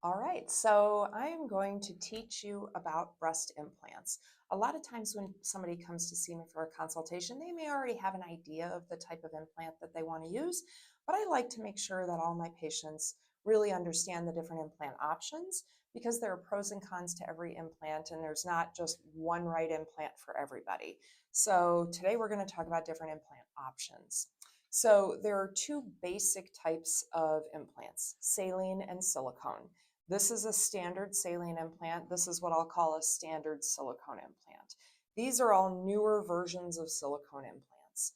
All right, so I am going to teach you about breast implants. A lot of times when somebody comes to see me for a consultation, they may already have an idea of the type of implant that they want to use, but I like to make sure that all my patients really understand the different implant options because there are pros and cons to every implant and there's not just one right implant for everybody. So today we're going to talk about different implant options. So there are two basic types of implants, saline and silicone. This is a standard saline implant. This is what I'll call a standard silicone implant. These are all newer versions of silicone implants.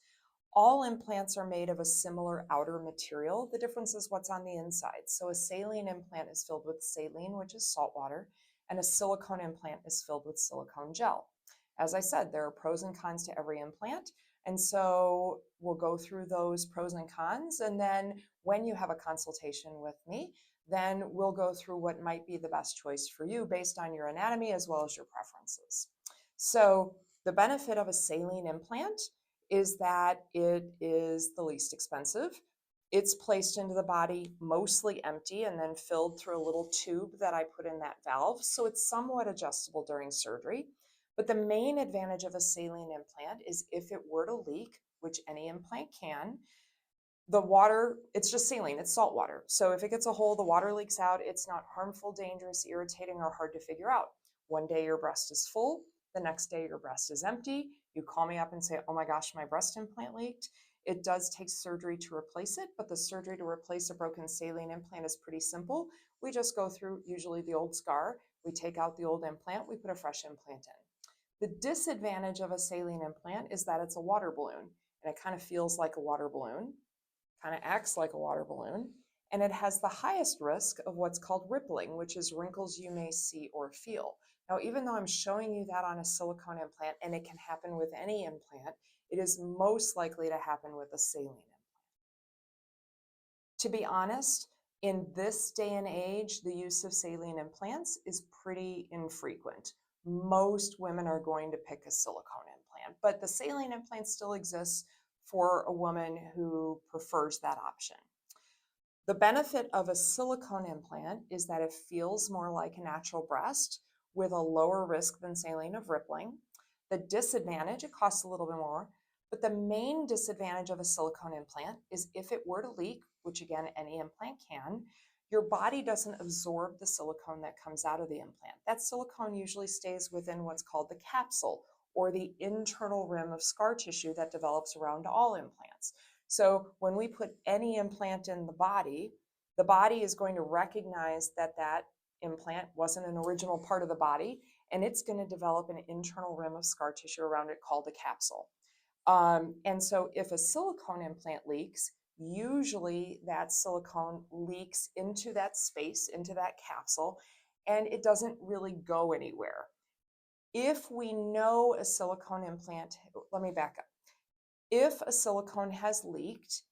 All implants are made of a similar outer material. The difference is what's on the inside. So a saline implant is filled with saline, which is salt water, and a silicone implant is filled with silicone gel. As I said, there are pros and cons to every implant. And so we'll go through those pros and cons. And then when you have a consultation with me, then we'll go through what might be the best choice for you based on your anatomy as well as your preferences. So the benefit of a saline implant is that it is the least expensive. It's placed into the body mostly empty and then filled through a little tube that I put in that valve. So it's somewhat adjustable during surgery. But the main advantage of a saline implant is if it were to leak, which any implant can, the water, it's just saline, it's salt water. So if it gets a hole, the water leaks out, it's not harmful, dangerous, irritating, or hard to figure out. One day your breast is full, the next day your breast is empty. You call me up and say, oh my gosh, my breast implant leaked. It does take surgery to replace it, but the surgery to replace a broken saline implant is pretty simple. We just go through usually the old scar, we take out the old implant, we put a fresh implant in. The disadvantage of a saline implant is that it's a water balloon, and it kind of feels like a water balloon, kind of acts like a water balloon, and it has the highest risk of what's called rippling, which is wrinkles you may see or feel. Now, even though I'm showing you that on a silicone implant, and it can happen with any implant, it is most likely to happen with a saline implant. To be honest, in this day and age, the use of saline implants is pretty infrequent. Most women are going to pick a silicone implant, but the saline implant still exists for a woman who prefers that option. The benefit of a silicone implant is that it feels more like a natural breast with a lower risk than saline of rippling. The disadvantage, it costs a little bit more, but the main disadvantage of a silicone implant is if it were to leak, which again, any implant can, your body doesn't absorb the silicone that comes out of the implant. That silicone usually stays within what's called the capsule or the internal rim of scar tissue that develops around all implants. So when we put any implant in the body is going to recognize that that implant wasn't an original part of the body, and it's going to develop an internal rim of scar tissue around it called a capsule. And so if a silicone implant leaks, usually that silicone leaks into that space, into that capsule, and it doesn't really go anywhere. If we know a silicone implant, let me back up. If a silicone has leaked,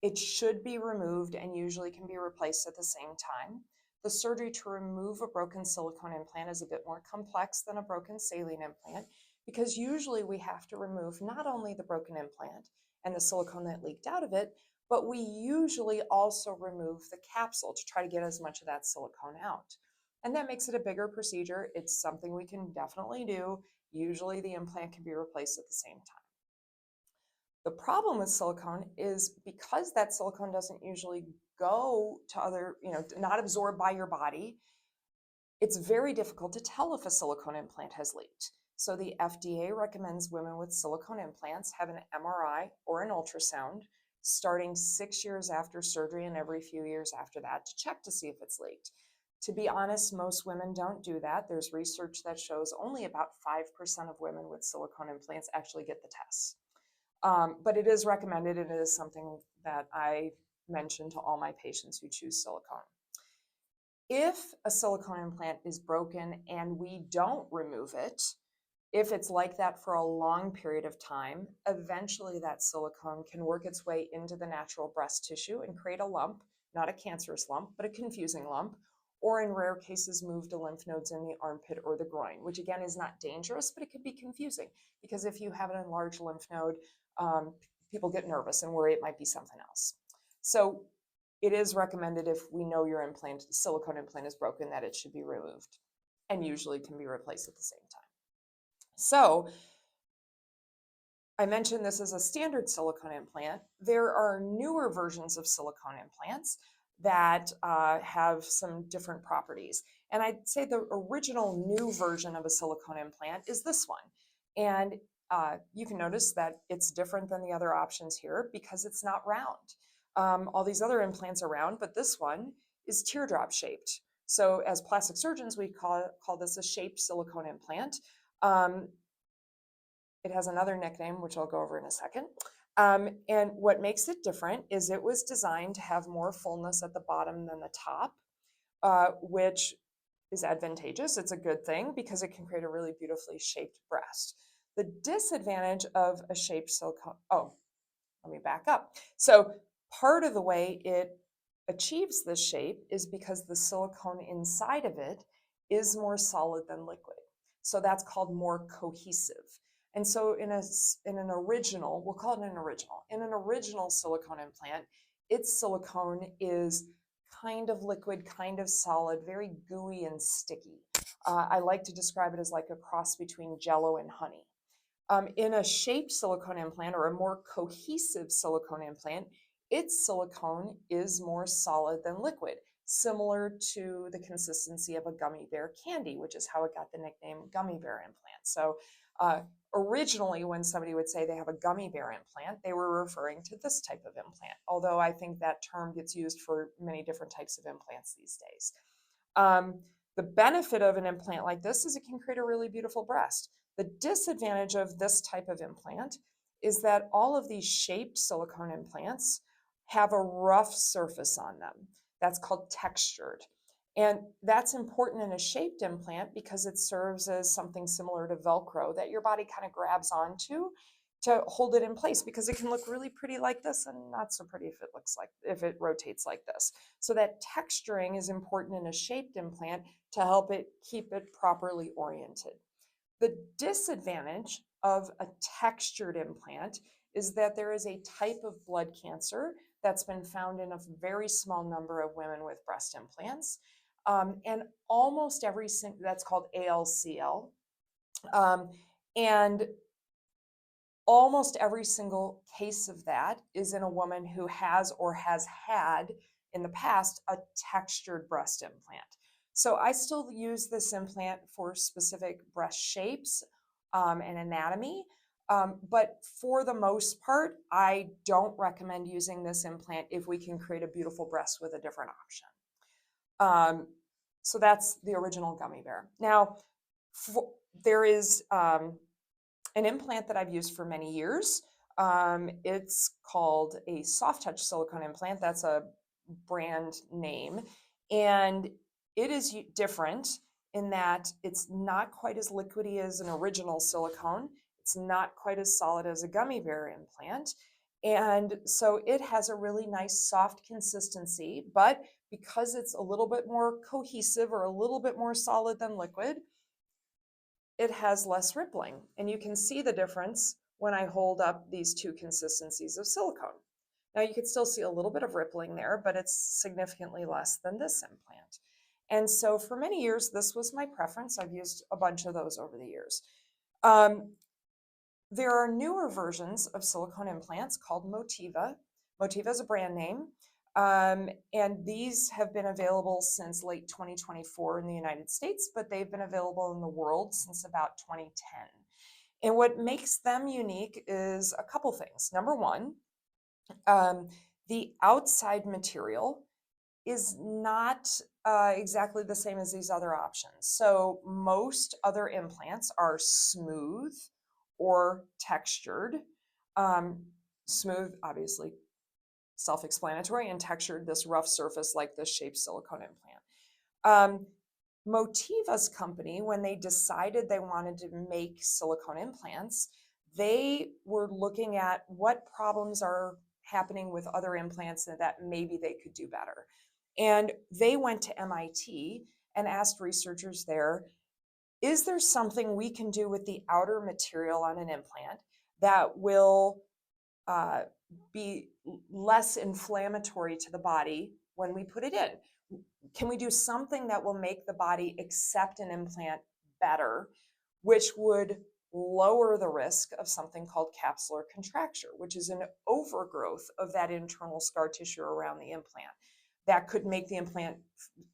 it should be removed and usually can be replaced at the same time. The surgery to remove a broken silicone implant is a bit more complex than a broken saline implant because usually we have to remove not only the broken implant and the silicone that leaked out of it, but we usually also remove the capsule to try to get as much of that silicone out. And that makes it a bigger procedure. It's something we can definitely do. Usually the implant can be replaced at the same time. The problem with silicone is because that silicone doesn't usually go to other, not absorbed by your body, it's very difficult to tell if a silicone implant has leaked. So the FDA recommends women with silicone implants have an MRI or an ultrasound starting 6 years after surgery and every few years after that to check to see if it's leaked. To be honest, most women don't do that. There's research that shows only about 5% of women with silicone implants actually get the tests. But it is recommended, and it is something that I mention to all my patients who choose silicone. If a silicone implant is broken and we don't remove it, if it's like that for a long period of time, eventually that silicone can work its way into the natural breast tissue and create a lump, not a cancerous lump, but a confusing lump, or in rare cases move to lymph nodes in the armpit or the groin, which again is not dangerous, but it could be confusing because if you have an enlarged lymph node, people get nervous and worry it might be something else. So it is recommended if we know your implant, silicone implant is broken, that it should be removed and usually can be replaced at the same time. So I mentioned this is a standard silicone implant. There are newer versions of silicone implants that have some different properties. And I'd say the original new version of a silicone implant is this one. And you can notice that it's different than the other options here because it's not round. All these other implants are round, but this one is teardrop shaped. So as plastic surgeons, we call this a shaped silicone implant. It has another nickname, which I'll go over in a second. And what makes it different is it was designed to have more fullness at the bottom than the top, which is advantageous. It's a good thing because it can create a really beautifully shaped breast. The disadvantage of a shaped silicone, let me back up. So part of the way it achieves this shape is because the silicone inside of it is more solid than liquid. So that's called more cohesive. And so in an original, we'll call it an original. In an original silicone implant, its silicone is kind of liquid, kind of solid, very gooey and sticky. I like to describe it as like a cross between Jello and honey. In a shaped silicone implant or a more cohesive silicone implant, its silicone is more solid than liquid, similar to the consistency of a gummy bear candy, which is how it got the nickname gummy bear implant. So originally, when somebody would say they have a gummy bear implant, they were referring to this type of implant, although I think that term gets used for many different types of implants these days. The benefit of an implant like this is it can create a really beautiful breast. The disadvantage of this type of implant is that all of these shaped silicone implants have a rough surface on them. That's called textured. And that's important in a shaped implant because it serves as something similar to Velcro that your body kind of grabs onto to hold it in place, because it can look really pretty like this and not so pretty if it rotates like this. So that texturing is important in a shaped implant to help it keep it properly oriented. The disadvantage of a textured implant is that there is a type of blood cancer that's been found in a very small number of women with breast implants. And almost every single, that's called ALCL. And almost every single case of that is in a woman who has or has had in the past a textured breast implant. So I still use this implant for specific breast shapes and anatomy. But for the most part, I don't recommend using this implant if we can create a beautiful breast with a different option. So that's the original gummy bear. Now, there is an implant that I've used for many years. It's called a soft touch silicone implant. That's a brand name. And it is different in that it's not quite as liquidy as an original silicone. It's not quite as solid as a gummy bear implant. And so it has a really nice soft consistency, but because it's a little bit more cohesive or a little bit more solid than liquid, it has less rippling. And you can see the difference when I hold up these two consistencies of silicone. Now you can still see a little bit of rippling there, but it's significantly less than this implant. And so for many years, this was my preference. I've used a bunch of those over the years. There are newer versions of silicone implants called Motiva. Motiva is a brand name. And these have been available since late 2024 in the United States, but they've been available in the world since about 2010. And what makes them unique is a couple things. Number one, the outside material is not exactly the same as these other options. So most other implants are smooth or textured. Smooth, obviously, self-explanatory, and textured, this rough surface like this shaped silicone implant. Motiva's company, when they decided they wanted to make silicone implants, they were looking at what problems are happening with other implants that maybe they could do better. And they went to MIT and asked researchers there, is there something we can do with the outer material on an implant that will be less inflammatory to the body when we put it in? Can we do something that will make the body accept an implant better, which would lower the risk of something called capsular contracture, which is an overgrowth of that internal scar tissue around the implant that could make the implant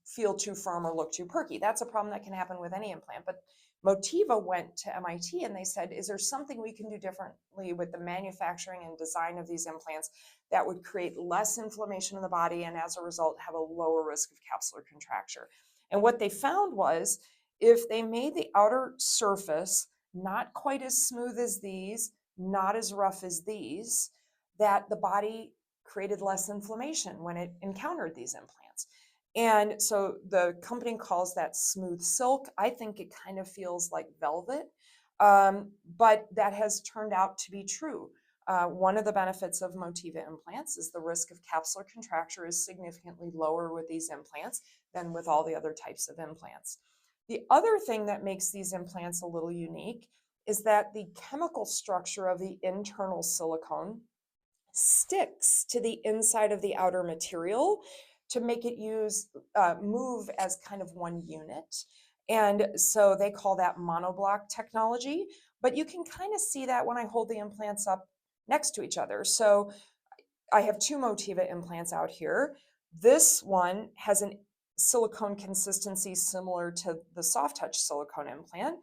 feel too firm or look too perky. That's a problem that can happen with any implant. But Motiva went to MIT and they said, is there something we can do differently with the manufacturing and design of these implants that would create less inflammation in the body and as a result have a lower risk of capsular contracture? And what they found was if they made the outer surface not quite as smooth as these, not as rough as these, that the body created less inflammation when it encountered these implants. And so the company calls that smooth silk. I think it kind of feels like velvet, but that has turned out to be true. One of the benefits of Motiva implants is the risk of capsular contracture is significantly lower with these implants than with all the other types of implants. The other thing that makes these implants a little unique is that the chemical structure of the internal silicone sticks to the inside of the outer material to make it move as kind of one unit. And so they call that monoblock technology, but you can kind of see that when I hold the implants up next to each other. So I have two Motiva implants out here. This one has an silicone consistency similar to the soft touch silicone implant.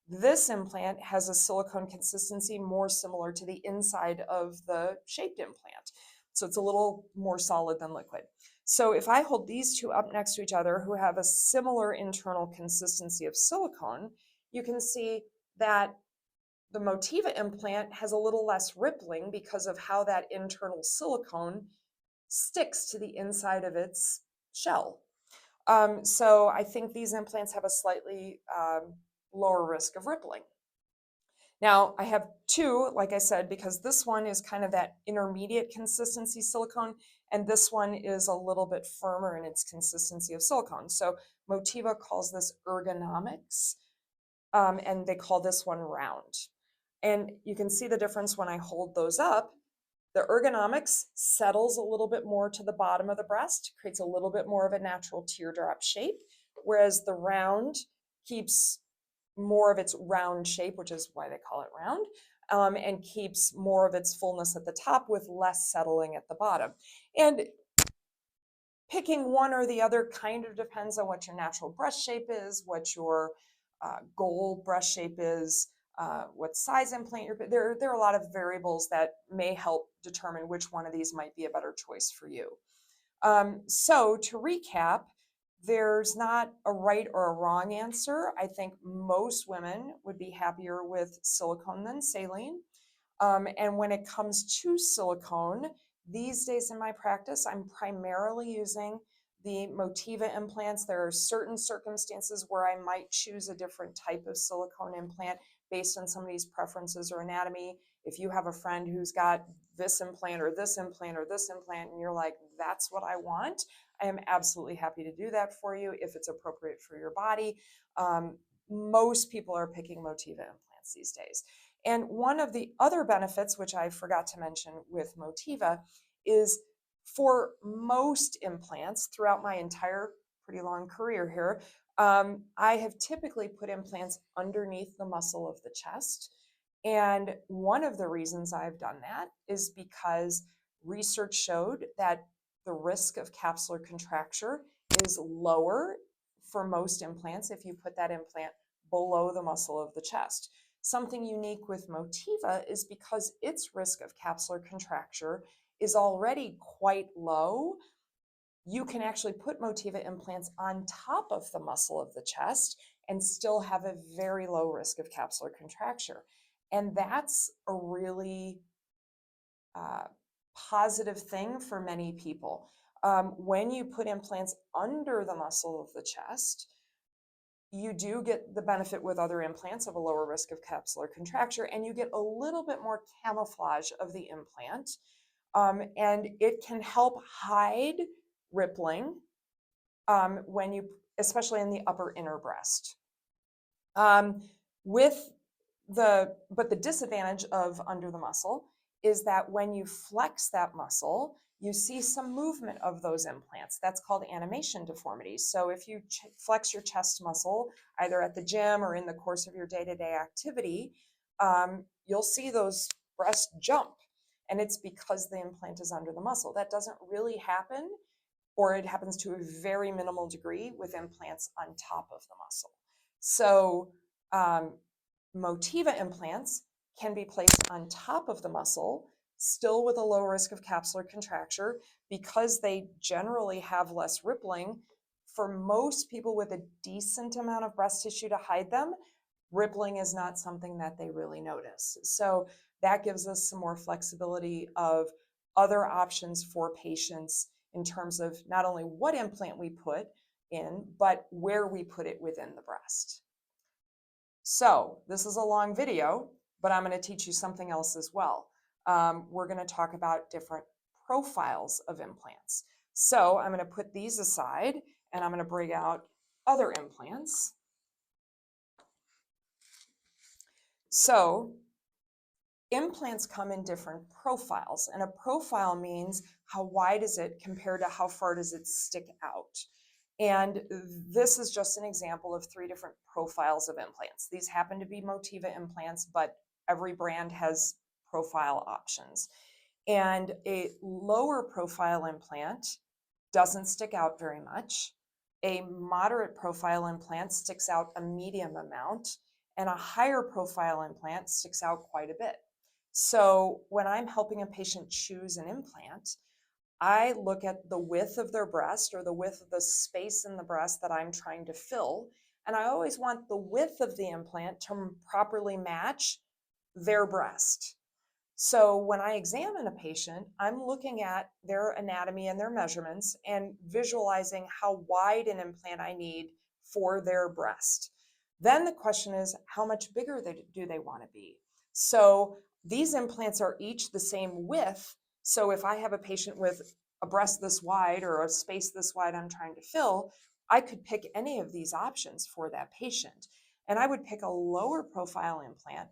This implant has a silicone consistency more similar to the inside of the shaped implant. So it's a little more solid than liquid. So if I hold these two up next to each other who have a similar internal consistency of silicone, you can see that the Motiva implant has a little less rippling because of how that internal silicone sticks to the inside of its shell. So I think these implants have a slightly lower risk of rippling. Now I have two, like I said, because this one is kind of that intermediate consistency silicone, and this one is a little bit firmer in its consistency of silicone. So Motiva calls this ergonomics, and they call this one round. And you can see the difference when I hold those up. The ergonomics settles a little bit more to the bottom of the breast, creates a little bit more of a natural teardrop shape, whereas the round keeps more of its round shape, which is why they call it round, and keeps more of its fullness at the top with less settling at the bottom. And picking one or the other kind of depends on what your natural breast shape is, what your goal breast shape is, what size implant there are a lot of variables that may help determine which one of these might be a better choice for you. So to recap, there's not a right or a wrong answer. I think most women would be happier with silicone than saline. And when it comes to silicone, these days in my practice, I'm primarily using the Motiva implants. There are certain circumstances where I might choose a different type of silicone implant based on somebody's preferences or anatomy. If you have a friend who's got this implant or this implant or this implant, and you're like, that's what I want, I am absolutely happy to do that for you if it's appropriate for your body. Most people are picking Motiva implants these days. And one of the other benefits, which I forgot to mention with Motiva, is for most implants throughout my entire pretty long career here, I have typically put implants underneath the muscle of the chest. And one of the reasons I've done that is because research showed that the risk of capsular contracture is lower for most implants if you put that implant below the muscle of the chest. Something unique with Motiva is because its risk of capsular contracture is already quite low, you can actually put Motiva implants on top of the muscle of the chest and still have a very low risk of capsular contracture. And that's a really positive thing for many people. When you put implants under the muscle of the chest, you do get the benefit with other implants of a lower risk of capsular contracture, and you get a little bit more camouflage of the implant. And it can help hide rippling when you, especially in the upper inner breast. But the disadvantage of under the muscle is that when you flex that muscle, you see some movement of those implants. That's called animation deformity. So if you flex your chest muscle, either at the gym or in the course of your day-to-day activity, you'll see those breasts jump. And it's because the implant is under the muscle. That doesn't really happen, or it happens to a very minimal degree with implants on top of the muscle. So Motiva implants can be placed on top of the muscle, still with a low risk of capsular contracture, because they generally have less rippling. For most people with a decent amount of breast tissue to hide them, rippling is not something that they really notice. So that gives us some more flexibility of other options for patients in terms of not only what implant we put in, but where we put it within the breast. So this is a long video, but I'm going to teach you something else as well. We're going to talk about different profiles of implants. So I'm going to put these aside and I'm going to bring out other implants. So implants come in different profiles, and a profile means how wide is it compared to how far does it stick out. And this is just an example of 3 different profiles of implants. These happen to be Motiva implants, but every brand has profile options. And a lower profile implant doesn't stick out very much. A moderate profile implant sticks out a medium amount, and a higher profile implant sticks out quite a bit. So when I'm helping a patient choose an implant, I look at the width of their breast or the width of the space in the breast that I'm trying to fill. And I always want the width of the implant to properly match their breast. So when I examine a patient, I'm looking at their anatomy and their measurements and visualizing how wide an implant I need for their breast. Then the question is, how much bigger do they want to be? So these implants are each the same width. So if I have a patient with a breast this wide or a space this wide I'm trying to fill, I could pick any of these options for that patient. And I would pick a lower profile implant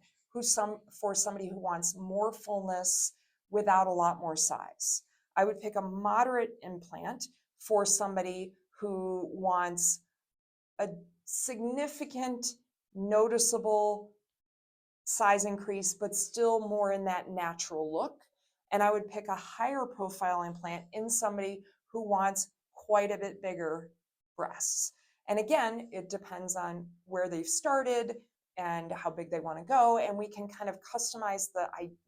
for somebody who wants more fullness without a lot more size. I would pick a moderate implant for somebody who wants a significant, noticeable size increase, but still more in that natural look. And I would pick a higher profile implant in somebody who wants quite a bit bigger breasts. And again, it depends on where they've started and how big they want to go. And we can kind of customize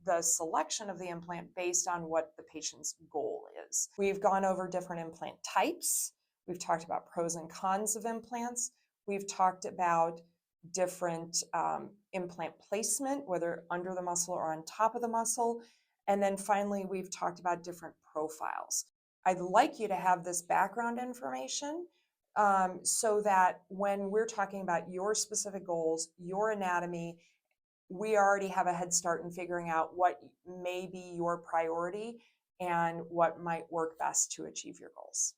the selection of the implant based on what the patient's goal is. We've gone over different implant types. We've talked about pros and cons of implants. We've talked about different implant placement, whether under the muscle or on top of the muscle. And then finally, we've talked about different profiles. I'd like you to have this background information so that when we're talking about your specific goals, your anatomy, we already have a head start in figuring out what may be your priority and what might work best to achieve your goals.